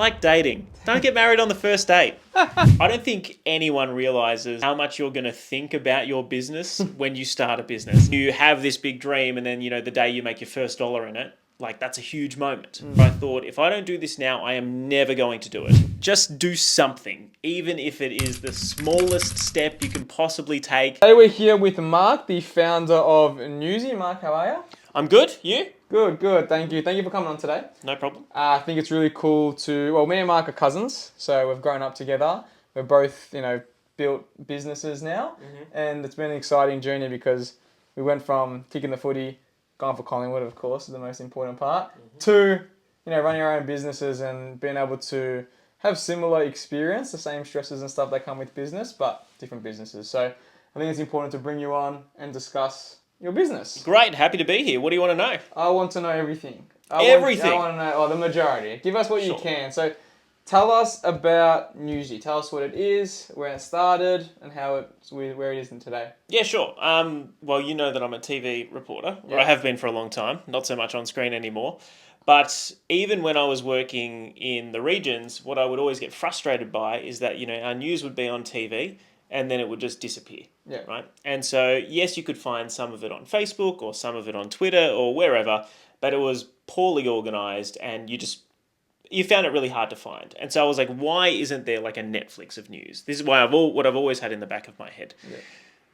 Like dating. Don't get married on the first date. I don't think anyone realizes how much you're going to think about your business when you start a business. You have this big dream and then, the day you make your first dollar in it, like that's a huge moment. I thought, if I don't do this now, I am never going to do it. Just do something, even if it is the smallest step you can possibly take. Today we're here with Mark, the founder of Newsie. Mark, how are you? I'm good. You? Good. Thank you. Thank you for coming on today. No problem. I think it's really cool me and Mark are cousins, so we've grown up together. We're both, built businesses now, and it's been an exciting journey because we went from kicking the footy, going for Collingwood, of course, is the most important part, to, running our own businesses and being able to have similar experience, the same stresses and stuff that come with business, but different businesses. So I think it's important to bring you on and discuss your business. Great. Happy to be here. What do you want to know? I want to know everything. Everything? I want to know the majority. Give us what you Sure. can. So tell us about Newsie. Tell us what it is, where it started, and where it is today. Yeah, sure. Well, you know that I'm a TV reporter, or I have been for a long time, not so much on screen anymore. But even when I was working in the regions, what I would always get frustrated by is that, our news would be on TV and then it would just disappear. Yeah. Right. And so, yes, you could find some of it on Facebook or some of it on Twitter or wherever, but it was poorly organized and you found it really hard to find. And so I was like, why isn't there like a Netflix of news? This is what I've always had in the back of my head. Yeah.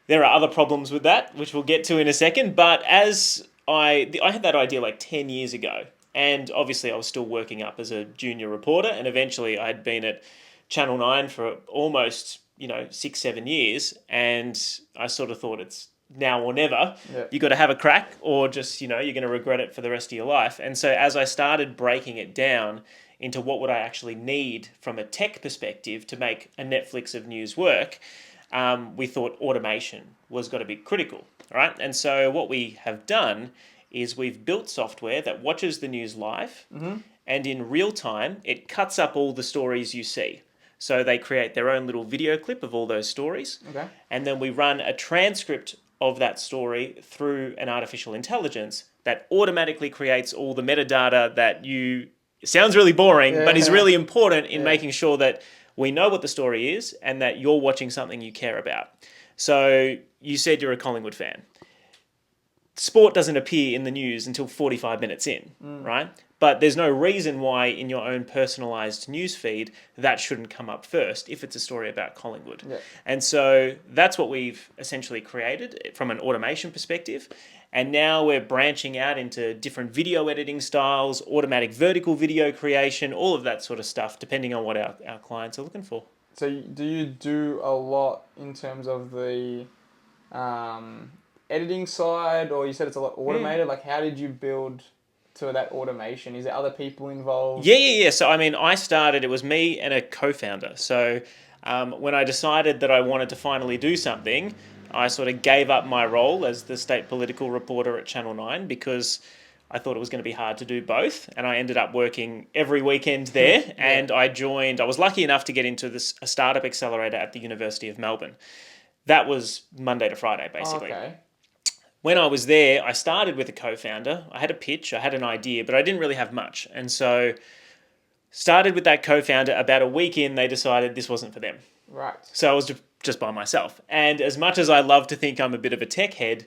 There are other problems with that, which we'll get to in a second. But as I had that idea like 10 years ago, and obviously I was still working up as a junior reporter, and eventually I had been at Channel 9 for almost 6-7 years, and I sort of thought it's now or never. Yeah. You got to have a crack, or just you're going to regret it for the rest of your life. And so as I started breaking it down into what would I actually need from a tech perspective to make a Netflix of news work, we thought automation was got to be critical, right? And so what we have done is we've built software that watches the news live, and in real time it cuts up all the stories you see. So they create their own little video clip of all those stories. Okay. And then we run a transcript of that story through an artificial intelligence that automatically creates all the metadata that it sounds really boring, but is really important in making sure that we know what the story is and that you're watching something you care about. So you said you're a Collingwood fan. Sport doesn't appear in the news until 45 minutes in, right? But there's no reason why in your own personalised news feed that shouldn't come up first if it's a story about Collingwood. Yeah. And so that's what we've essentially created from an automation perspective. And now we're branching out into different video editing styles, automatic vertical video creation, all of that sort of stuff, depending on what our clients are looking for. So do you do a lot in terms of the editing side, or you said it's a lot automated? Like, how did you build to that automation? Is there other people involved? Yeah. So, I started, it was me and a co-founder. So when I decided that I wanted to finally do something, I sort of gave up my role as the state political reporter at Channel 9 because I thought it was going to be hard to do both. And I ended up working every weekend there. And I was lucky enough to get into a startup accelerator at the University of Melbourne. That was Monday to Friday, basically. Okay. When I was there, I started with a co-founder. I had a pitch, I had an idea, but I didn't really have much. And so started with that co-founder. About a week in, they decided this wasn't for them. Right. So I was just by myself. And as much as I love to think I'm a bit of a tech head,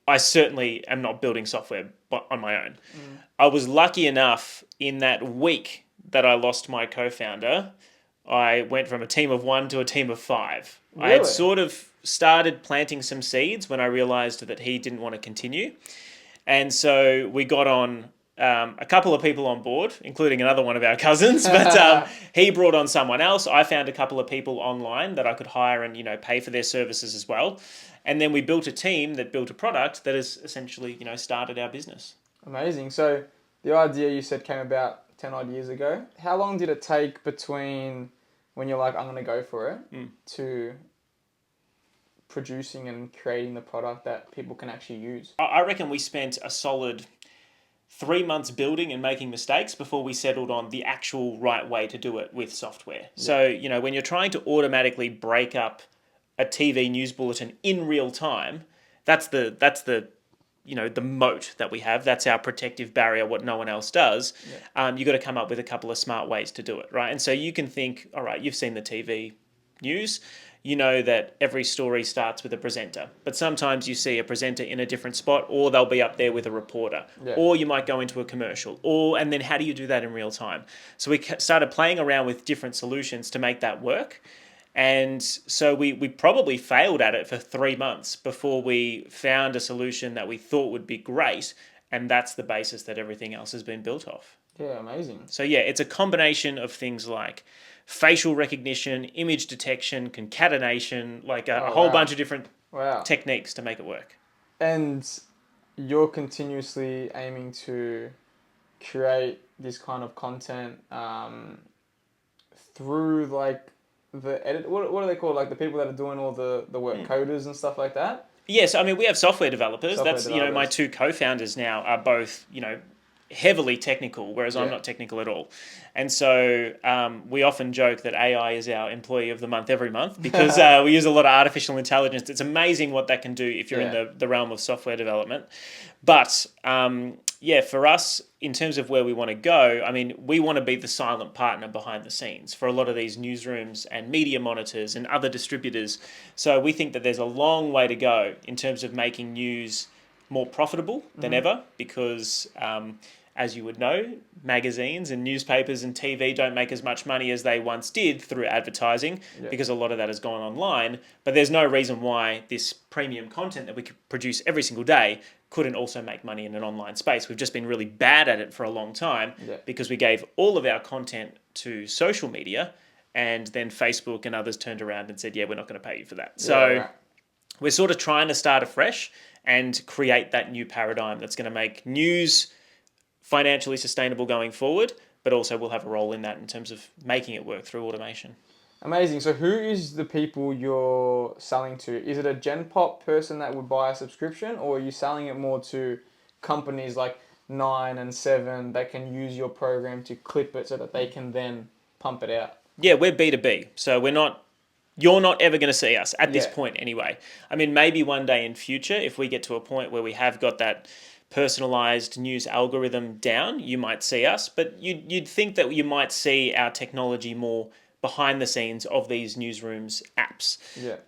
I certainly am not building software on my own. I was lucky enough in that week that I lost my co-founder, I went from a team of 1 to a team of 5. Really? I had sort of started planting some seeds when I realized that he didn't want to continue. And so we got on a couple of people on board, including another one of our cousins, but he brought on someone else. I found a couple of people online that I could hire and, pay for their services as well. And then we built a team that built a product that has essentially, started our business. Amazing. So the idea you said came about 10 odd years ago. How long did it take between when you're like, I'm going to go for it, to producing and creating the product that people can actually use? I reckon we spent a solid 3 months building and making mistakes before we settled on the actual right way to do it with software. Yeah. So, when you're trying to automatically break up a TV news bulletin in real time, that's the the moat that we have. That's our protective barrier, what no one else does. You've got to come up with a couple of smart ways to do it, right? And so you can think, all right, you've seen the TV news. You know that every story starts with a presenter, but sometimes you see a presenter in a different spot, or they'll be up there with a reporter, or you might go into a commercial, and then how do you do that in real time? So we started playing around with different solutions to make that work. And so we probably failed at it for 3 months before we found a solution that we thought would be great. And that's the basis that everything else has been built off. Yeah, amazing. So yeah, it's a combination of things like facial recognition, image detection, concatenation, like a whole bunch of different techniques to make it work. And you're continuously aiming to create this kind of content through like the edit. What are they called? Like the people that are doing all the work, coders and stuff like that. Yes, I mean we have software developers. My two co-founders now are both heavily technical, whereas I'm not technical at all. And so we often joke that AI is our employee of the month every month because we use a lot of artificial intelligence. It's amazing what that can do if you're in the realm of software development. But for us, in terms of where we want to go, I mean, we want to be the silent partner behind the scenes for a lot of these newsrooms and media monitors and other distributors. So we think that there's a long way to go in terms of making news more profitable than ever because as you would know, magazines and newspapers and TV don't make as much money as they once did through advertising because a lot of that has gone online. But there's no reason why this premium content that we could produce every single day couldn't also make money in an online space. We've just been really bad at it for a long time because we gave all of our content to social media and then Facebook and others turned around and said, we're not going to pay you for that. We're sort of trying to start afresh and create that new paradigm that's going to make news financially sustainable going forward, but also we'll have a role in that in terms of making it work through automation. Amazing. So who is the people you're selling to? Is it a Gen Pop person that would buy a subscription, or are you selling it more to companies like 9 and 7 that can use your program to clip it so that they can then pump it out? Yeah, we're B2B. So you're not ever going to see us at this point anyway. I mean, maybe one day in future, if we get to a point where we have got that personalized news algorithm down, you might see us, but you'd think that you might see our technology more behind the scenes of these newsrooms apps.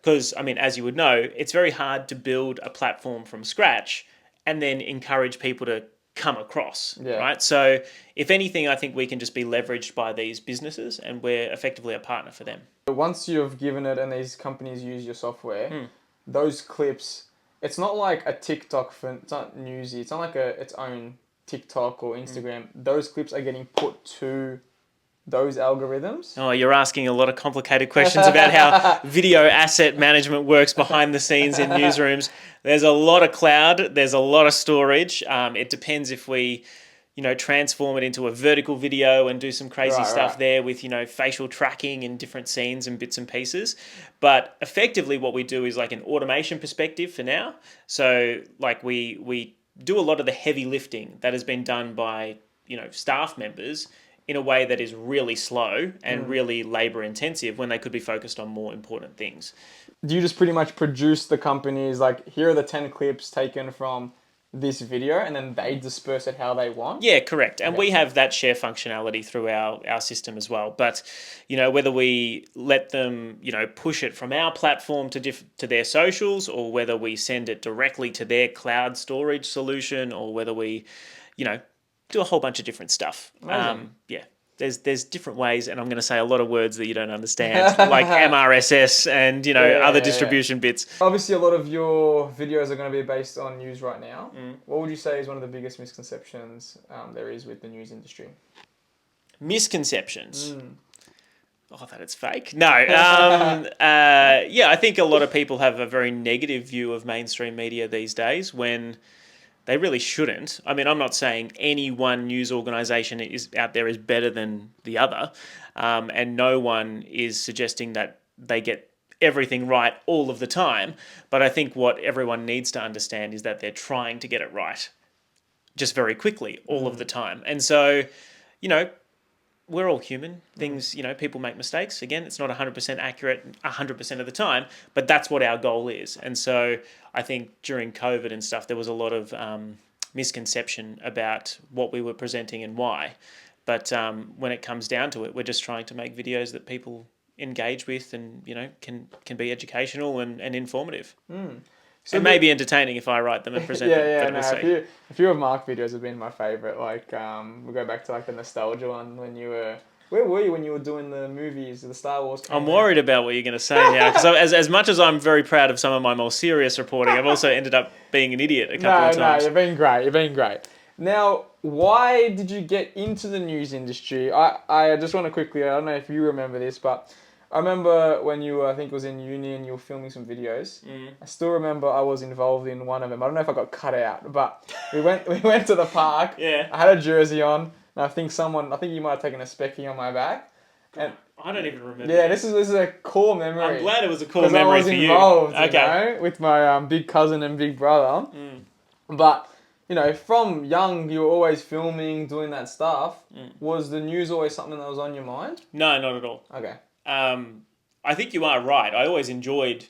Because, I mean, as you would know, it's very hard to build a platform from scratch and then encourage people to come across, right? So if anything, I think we can just be leveraged by these businesses and we're effectively a partner for them. Once you've given it and these companies use your software, those clips, it's not like a TikTok, it's not Newsie, it's not like its own TikTok or Instagram. Those clips are getting put to those algorithms. Oh, you're asking a lot of complicated questions about how video asset management works behind the scenes in newsrooms. There's a lot of cloud, there's a lot of storage. It depends if we transform it into a vertical video and do some crazy stuff there with, facial tracking in different scenes and bits and pieces. But effectively what we do is like an automation perspective for now. So like we do a lot of the heavy lifting that has been done by, staff members in a way that is really slow and really labor intensive when they could be focused on more important things. Do you just pretty much produce the companies, like here are the 10 clips taken from this video and then they disperse it how they want? Yeah, correct. And we have that share functionality through our system as well. But, whether we let them, push it from our platform to their socials, or whether we send it directly to their cloud storage solution, or whether we, do a whole bunch of different stuff. There's different ways, and I'm going to say a lot of words that you don't understand, like MRSS and, other distribution bits. Obviously, a lot of your videos are going to be based on news right now. What would you say is one of the biggest misconceptions there is with the news industry? Misconceptions? Oh, that it's fake? No. I think a lot of people have a very negative view of mainstream media these days when they really shouldn't. I mean, I'm not saying any one news organisation out there is better than the other, and no one is suggesting that they get everything right all of the time. But I think what everyone needs to understand is that they're trying to get it right just very quickly all of the time. And so, we're all human. Things, people make mistakes. Again, it's not 100% accurate 100% of the time, but that's what our goal is. And so I think during COVID and stuff, there was a lot of misconception about what we were presenting and why. But when it comes down to it, we're just trying to make videos that people engage with and, can be educational and informative. So it may be entertaining if I write them and present them. Yeah, But we'll see. a few of Mark videos have been my favourite. Like, we go back to like the nostalgia one when you were. Where were you when you were doing the movies, the Star Wars? I'm worried about what you're going to say now, because as much as I'm very proud of some of my more serious reporting, I've also ended up being an idiot a couple of times. No, you've been great. You've been great. Now, why did you get into the news industry? I just want to quickly, I don't know if you remember this, but I remember when you were, I think it was in uni and you were filming some videos. I still remember I was involved in one of them. I don't know if I got cut out, but we went to the park. Yeah. I had a jersey on, and I think you might have taken a specky on my back. And I don't even remember. yeah, this is a core memory. I'm glad it was a core memory for you. I was involved, Okay. with my big cousin and big brother. But, from young, you were always filming, doing that stuff. Was the news always something that was on your mind? No, not at all. Okay. I think you are right. I always enjoyed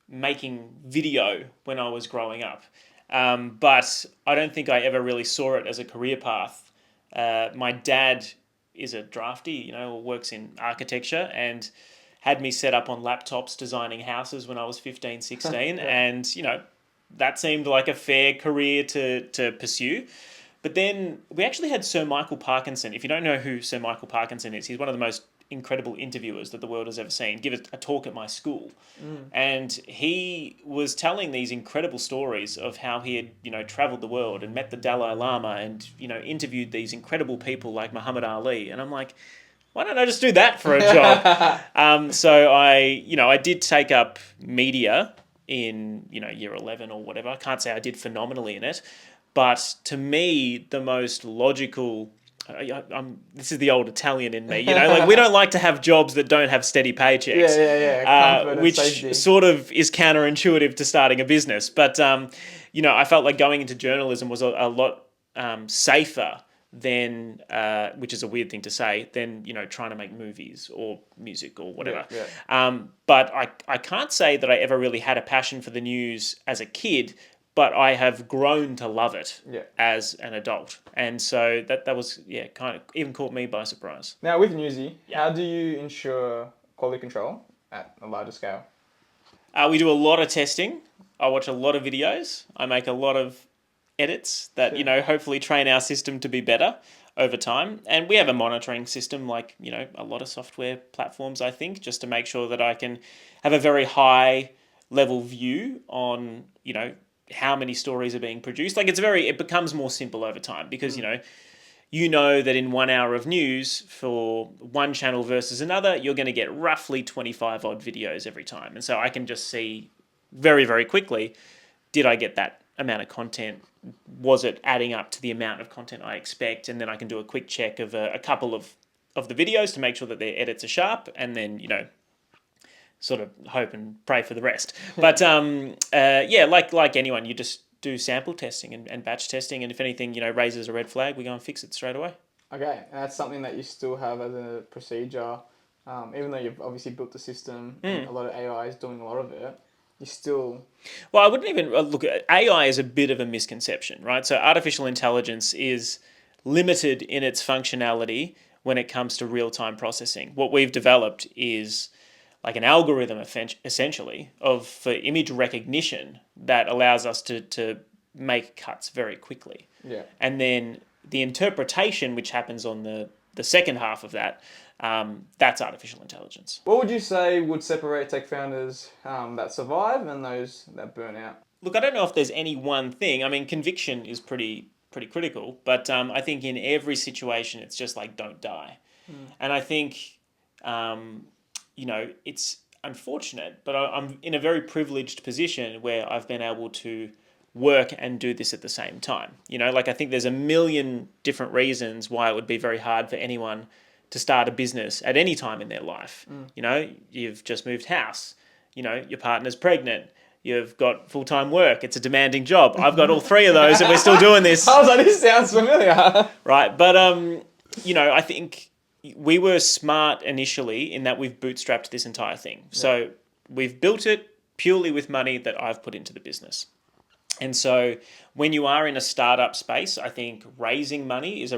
making video when I was growing up. But I don't think I ever really saw it as a career path. My dad is a drafty, works in architecture and had me set up on laptops designing houses when I was 15, 16. Yeah. And, that seemed like a fair career to pursue. But then we actually had Sir Michael Parkinson. If you don't know who Sir Michael Parkinson is, he's one of the most incredible interviewers that the world has ever seen. Give a talk at my school. And he was telling these incredible stories of how he had, traveled the world and met the Dalai Lama and, interviewed these incredible people like Muhammad Ali. And I'm like, why don't I just do that for a job? So I did take up media in, year 11 or whatever. I can't say I did phenomenally in it. But to me, the most logical... this is the old Italian in me, like we don't like to have jobs that don't have steady paychecks. Yeah. Which safety. sort of is counterintuitive to starting a business. But, I felt like going into journalism was a lot safer than, which is a weird thing to say, than, trying to make movies or music or whatever. But I can't say that I ever really had a passion for the news as a kid, but I have grown to love it as an adult. And so that was, kind of even caught me by surprise. Now, with Newsie, how do you ensure quality control at a larger scale? We do a lot of testing. I watch a lot of videos. I make a lot of edits that, hopefully train our system to be better over time. And we have a monitoring system like, a lot of software platforms, I think, just to make sure that I can have a very high level view on, how many stories are being produced. Like it becomes more simple over time because, you know that in 1 hour of news for one channel versus another, you're going to get roughly 25 odd videos every time. And so I can just see very, very quickly, did I get that amount of content? Was it adding up to the amount of content I expect? And then I can do a quick check of a couple of the videos to make sure that their edits are sharp and then, sort of hope and pray for the rest. But like anyone, you just do sample testing and batch testing, and if anything, raises a red flag, we go and fix it straight away. Okay, and that's something that you still have as a procedure, even though you've obviously built the system, and a lot of AI is doing a lot of it, you still... Well, I wouldn't even look at AI is a bit of a misconception, right? So artificial intelligence is limited in its functionality when it comes to real-time processing. What we've developed is like an algorithm essentially for image recognition that allows us to make cuts very quickly. Yeah. And then the interpretation, which happens on the second half of that, that's artificial intelligence. What would you say would separate tech founders that survive and those that burn out? Look, I don't know if there's any one thing. I mean, conviction is pretty critical, but I think in every situation, it's just like, don't die. And I think... it's unfortunate, but I'm in a very privileged position where I've been able to work and do this at the same time. I think there's a million different reasons why it would be very hard for anyone to start a business at any time in their life. You've just moved house, your partner's pregnant, you've got full-time work, it's a demanding job. I've got all three of those and we're still doing this. I was like, this sounds familiar. Right, but, I think we were smart initially in that we've bootstrapped this entire thing. So we've built it purely with money that I've put into the business. And so when you are in a startup space, I think raising money is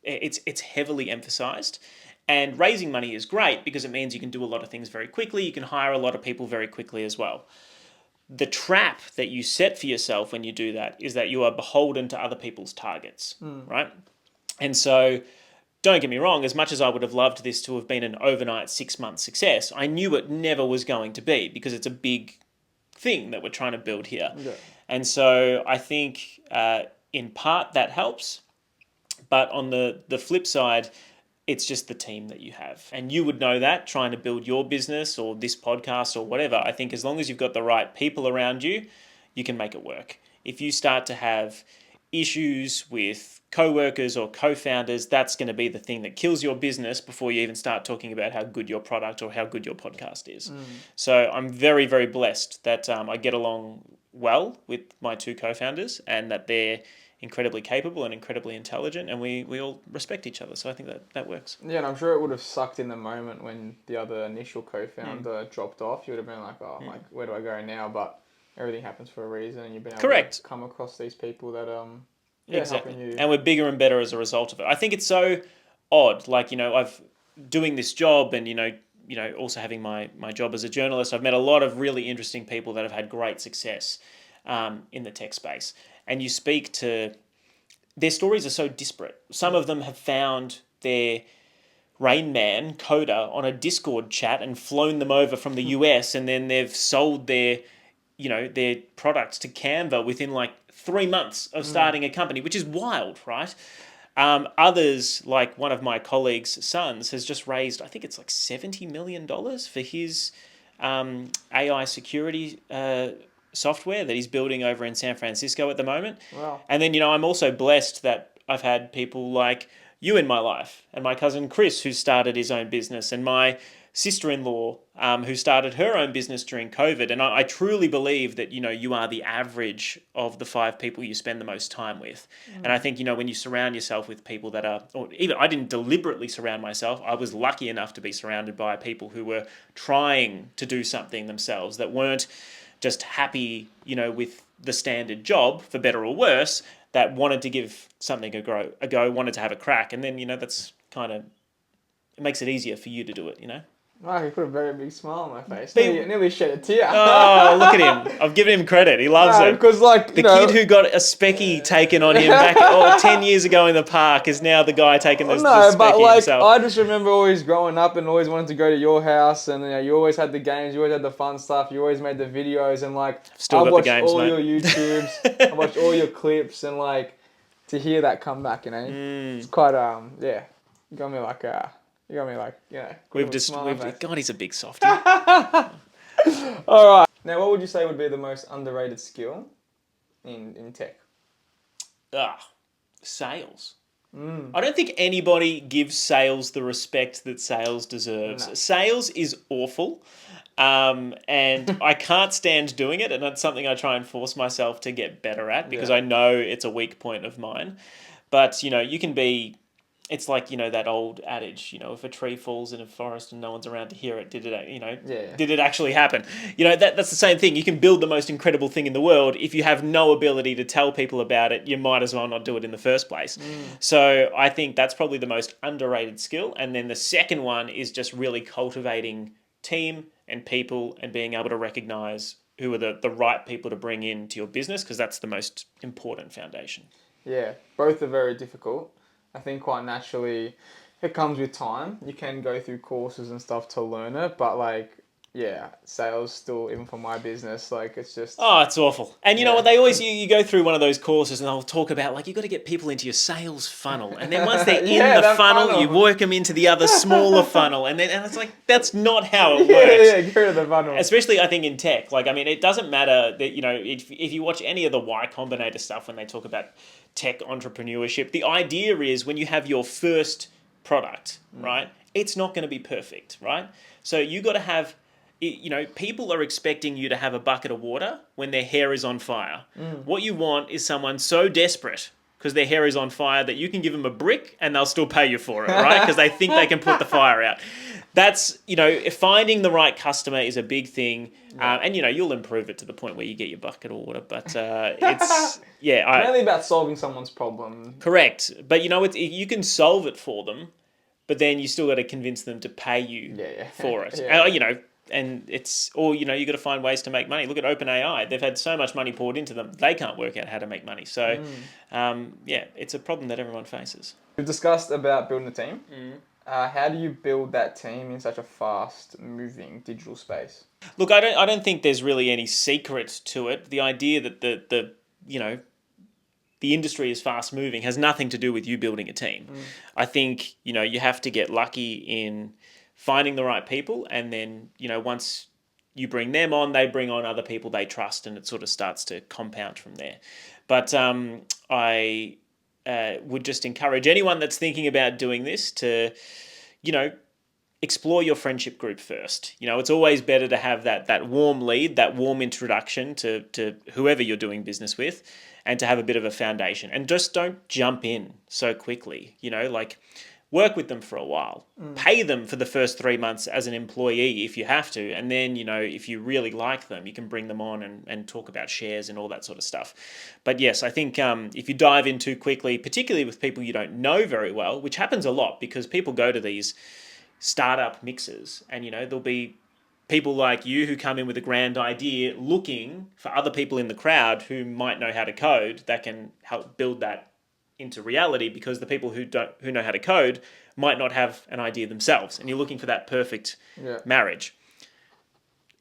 it's heavily emphasized. And raising money is great because it means you can do a lot of things very quickly. You can hire a lot of people very quickly as well. The trap that you set for yourself when you do that is that you are beholden to other people's targets, right? And so don't get me wrong, as much as I would have loved this to have been an overnight 6-month success, I knew it never was going to be because it's a big thing that we're trying to build here. Yeah. And so I think in part that helps, but on the flip side, it's just the team that you have. And you would know that trying to build your business or this podcast or whatever. I think as long as you've got the right people around you, you can make it work. If you start to have issues with co-workers or co-founders, that's going to be the thing that kills your business before you even start talking about how good your product or how good your podcast is. So I'm very, very blessed that I get along well with my 2 co-founders and that they're incredibly capable and incredibly intelligent, and we all respect each other. So I think that works. Yeah, and I'm sure it would have sucked in the moment when the other initial co-founder dropped off. You would have been like, like, where do I go now? But everything happens for a reason, and you've been able to come across these people that exactly, helping you. And we're bigger and better as a result of it. I think it's so odd. Like, I've doing this job and also having my job as a journalist. I've met a lot of really interesting people that have had great success in the tech space. And you speak to their stories are so disparate. Some of them have found their Rain Man coder on a Discord chat and flown them over from the US, and then they've sold their products to Canva within like 3 months of starting a company, which is wild, right? Others, like one of my colleagues' sons, has just raised, I think it's like $70 million for his AI security software that he's building over in San Francisco at the moment. Wow. And then, I'm also blessed that I've had people like you in my life, and my cousin Chris, who started his own business, and my sister-in-law, who started her own business during COVID. And I truly believe that, you are the average of the 5 people you spend the most time with. And I think, when you surround yourself with people that are, or even I didn't deliberately surround myself. I was lucky enough to be surrounded by people who were trying to do something themselves, that weren't just happy, with the standard job, for better or worse, that wanted to give something a go, wanted to have a crack. And then, that's kind of, it makes it easier for you to do it, Wow, he put a very big smile on my face. Nearly shed a tear. Oh, look at him. I've given him credit. He loves it. Because, like, the kid who got a specky taken on him back 10 years ago in the park is now the guy taking the specky himself. I just remember always growing up and always wanted to go to your house, and you always had the games, you always had the fun stuff, you always made the videos, and I watched all your YouTubes, I watched all your clips, and to hear that come back, it's quite you got me like God, he's a big softie. All right. Now, what would you say would be the most underrated skill in tech? Sales. I don't think anybody gives sales the respect that sales deserves. No. Sales is awful, and I can't stand doing it, and that's something I try and force myself to get better at because I know it's a weak point of mine. But, you can be... It's like, that old adage, if a tree falls in a forest and no one's around to hear it, did it actually happen? That's the same thing. You can build the most incredible thing in the world. If you have no ability to tell people about it, you might as well not do it in the first place. So I think that's probably the most underrated skill. And then the second one is just really cultivating team and people and being able to recognize who are the right people to bring into your business, because that's the most important foundation. Yeah, both are very difficult. I think quite naturally it comes with time. You can go through courses and stuff to learn it, but sales still, even for my business, it's just... Oh, it's awful. And you know what, they always, you go through one of those courses and they'll talk about, you got to get people into your sales funnel. And then once they're in the funnel, you work them into the other smaller funnel. And it's like, that's not how it works. Yeah, get rid of the funnel. Especially, I think, in tech. It doesn't matter that, if you watch any of the Y Combinator stuff when they talk about tech entrepreneurship, the idea is when you have your first product, right, it's not going to be perfect, right? So you got to have... people are expecting you to have a bucket of water when their hair is on fire. What you want is someone so desperate, because their hair is on fire that you can give them a brick and they'll still pay you for it, right? Because they think they can put the fire out. That's, finding the right customer is a big thing. And, you'll improve it to the point where you get your bucket of water. But it's, Mainly about solving someone's problem. correct. But, you can solve it for them, but then you still got to convince them to pay you for it. And it's, or, you got to find ways to make money. Look at OpenAI. They've had so much money poured into them, they can't work out how to make money. So, it's a problem that everyone faces. We've discussed about building a team. How do you build that team in such a fast-moving digital space? Look, I don't think there's really any secret to it. The idea that the industry is fast-moving has nothing to do with you building a team. I think, you have to get lucky in finding the right people, and then, once you bring them on, they bring on other people they trust, and it sort of starts to compound from there. But I would just encourage anyone that's thinking about doing this to, explore your friendship group first. It's always better to have that warm lead, that warm introduction to whoever you're doing business with, and to have a bit of a foundation. And just don't jump in so quickly, work with them for a while. Pay them for the first 3 months as an employee if you have to. And then, if you really like them, you can bring them on and talk about shares and all that sort of stuff. But yes, I think if you dive in too quickly, particularly with people you don't know very well, which happens a lot because people go to these startup mixes and, there'll be people like you who come in with a grand idea looking for other people in the crowd who might know how to code that can help build that into reality, because the people who know how to code might not have an idea themselves, and you're looking for that perfect marriage.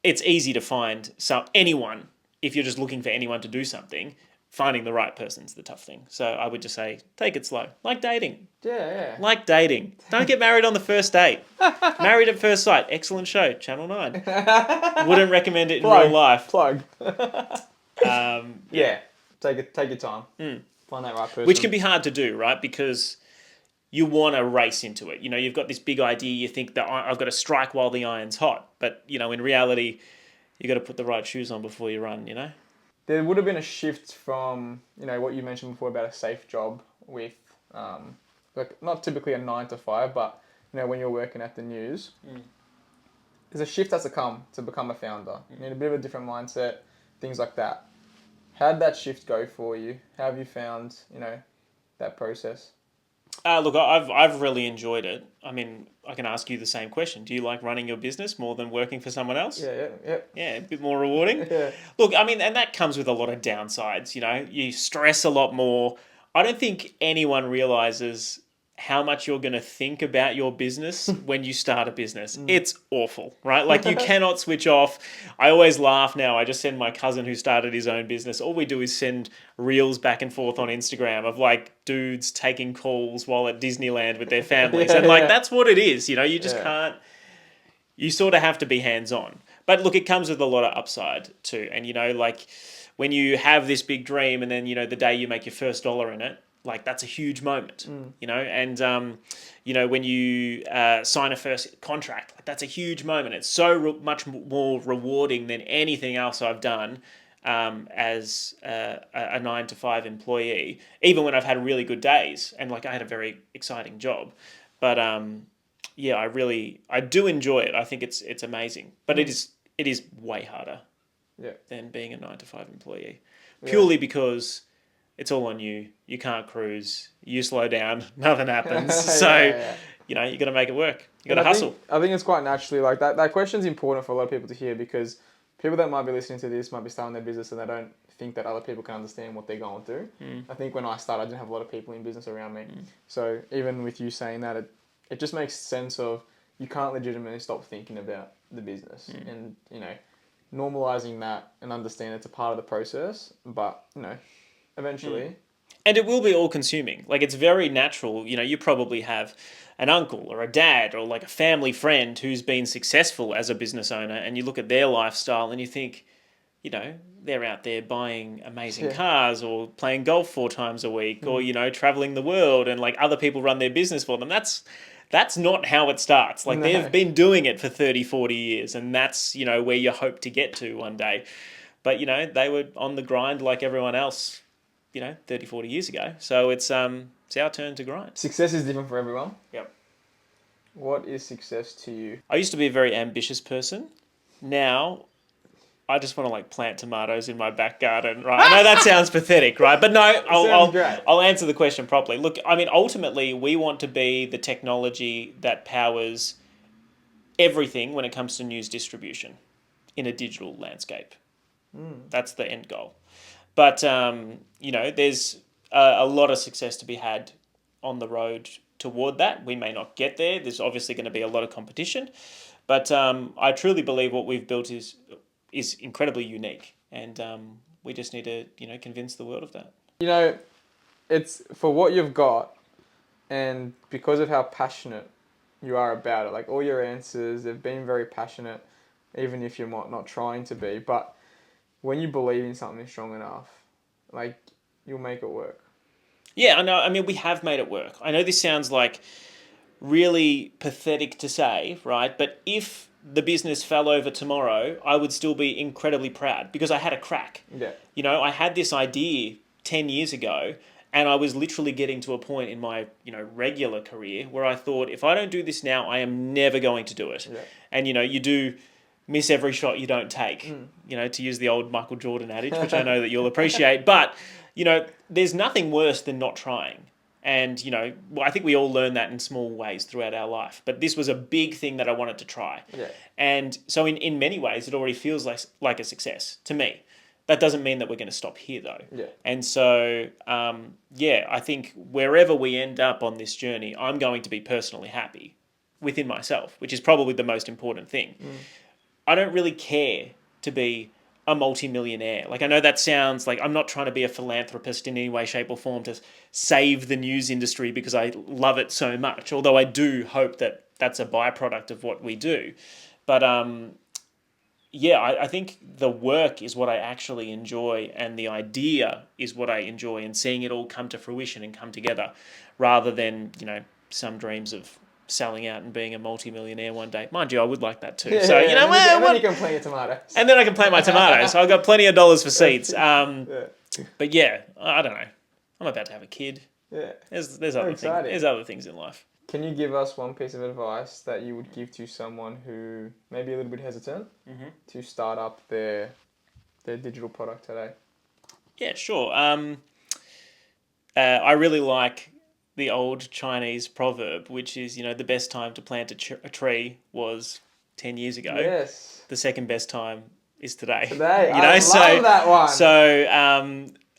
It's easy to find anyone if you're just looking for anyone to do something. Finding the right person's the tough thing. So I would just say, take it slow. Like dating. Yeah. Like dating. Don't get married on the first date. Married at First Sight. Excellent show. Channel 9. Wouldn't recommend it in real life. Plug. Yeah. Take your time. Find that right person. Which can be hard to do, right? Because you want to race into it. You've got this big idea. You think that I've got to strike while the iron's hot. But, in reality, you got to put the right shoes on before you run, There would have been a shift from, what you mentioned before about a safe job with, not typically a 9 to 5, but, when you're working at the news. There's a shift that's to come to become a founder. You need a bit of a different mindset, things like that. How did that shift go for you? How have you found, that process? Look, I've really enjoyed it. I mean, I can ask you the same question. Do you like running your business more than working for someone else? Yeah. Yeah, a bit more rewarding. Yeah. Look, I mean, and that comes with a lot of downsides. You stress a lot more. I don't think anyone realizes how much you're going to think about your business when you start a business. It's awful, right? Like, you cannot switch off. I always laugh now. I just send my cousin who started his own business. All we do is send reels back and forth on Instagram of dudes taking calls while at Disneyland with their families. And that's what it is. You just can't, you sort of have to be hands-on. But look, it comes with a lot of upside too. And, when you have this big dream and then, the day you make your first dollar in it, that's a huge moment, and, when you sign a first contract, that's a huge moment. It's so much more rewarding than anything else I've done as a 9 to 5 employee, even when I've had really good days and I had a very exciting job. But I do enjoy it. I think it's amazing, but it is way harder than being a 9 to 5 employee, purely because it's all on you. You can't cruise. You slow down, nothing happens. You got to make it work. You got to hustle. I think it's quite naturally that question's important for a lot of people to hear, because people that might be listening to this might be starting their business and they don't think that other people can understand what they're going through. I think when I started, I didn't have a lot of people in business around me. So even with you saying that, it just makes sense of you can't legitimately stop thinking about the business and, normalizing that and understand it's a part of the process. But, eventually. And it will be all consuming. It's very natural. You probably have an uncle or a dad or a family friend who's been successful as a business owner, and you look at their lifestyle and you think, they're out there buying amazing cars or playing golf 4 times a week or, traveling the world, and other people run their business for them. That's not how it starts. They've been doing it for 30, 40 years, and that's, where you hope to get to one day. But, they were on the grind like everyone else. 30, 40 years ago. So it's our turn to grind. Success is different for everyone. Yep. What is success to you? I used to be a very ambitious person. Now, I just want to like plant tomatoes in my back garden, right? I know that sounds pathetic, right? But no, I'll answer the question properly. Look, I mean, ultimately, we want to be the technology that powers everything when it comes to news distribution in a digital landscape. That's the end goal. But, there's a lot of success to be had on the road toward that. We may not get there. There's obviously going to be a lot of competition. But I truly believe what we've built is incredibly unique. And we just need to, convince the world of that. It's for what you've got and because of how passionate you are about it. Like all your answers, they've been very passionate, even if you're not trying to be. But when you believe in something strong enough, like you'll make it work. Yeah, I know. I mean, we have made it work. I know this sounds like really pathetic to say, right? But if the business fell over tomorrow, I would still be incredibly proud because I had a crack. Yeah. I had this idea 10 years ago and I was literally getting to a point in my, regular career where I thought, if I don't do this now, I am never going to do it. Yeah. And, you do miss every shot you don't take, to use the old Michael Jordan adage, which I know that you'll appreciate. But, there's nothing worse than not trying. And, I think we all learn that in small ways throughout our life. But this was a big thing that I wanted to try. Yeah. And so in many ways, it already feels like a success to me. That doesn't mean that we're going to stop here, though. Yeah. And so, I think wherever we end up on this journey, I'm going to be personally happy within myself, which is probably the most important thing. I don't really care to be a multi-millionaire. Like, I know that sounds like I'm not trying to be a philanthropist in any way, shape or form to save the news industry because I love it so much, although I do hope that that's a byproduct of what we do. But, I think the work is what I actually enjoy and the idea is what I enjoy and seeing it all come to fruition and come together rather than, some dreams of selling out and being a multi-millionaire one day. Mind you, I would like that too. Yeah, so, and then you can plant your tomatoes. And then I can plant my tomatoes. So I've got plenty of dollars for seeds. But yeah, I don't know. I'm about to have a kid. Yeah. There's other things. There's other things in life. Can you give us one piece of advice that you would give to someone who may be a little bit hesitant to start up their digital product today? Yeah, sure. I really like the old Chinese proverb, which is, the best time to plant a tree was 10 years ago. Yes. The second best time is today. I love that one. So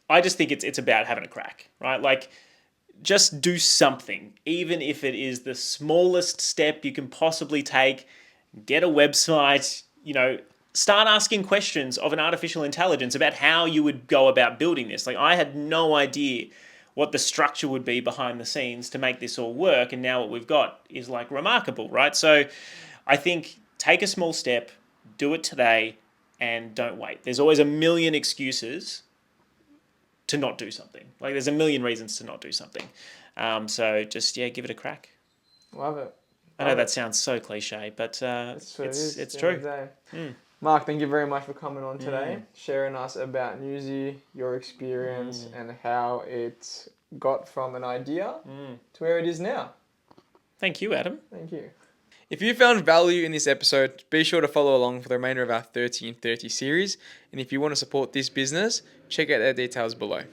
I just think it's about having a crack, right? Like, just do something, even if it is the smallest step you can possibly take. Get a website, start asking questions of an artificial intelligence about how you would go about building this. Like, I had no idea what the structure would be behind the scenes to make this all work. And now what we've got is like remarkable, right? So I think take a small step, do it today, and don't wait. There's always a million excuses to not do something. Like, there's a million reasons to not do something. So just, give it a crack. Love it. I know that sounds so cliche, but it's true. Mark, thank you very much for coming on today, sharing us about Newsie, your experience, and how it got from an idea to where it is now. Thank you, Adam. Thank you. If you found value in this episode, be sure to follow along for the remainder of our 30 in 30 series. And if you want to support this business, check out our details below.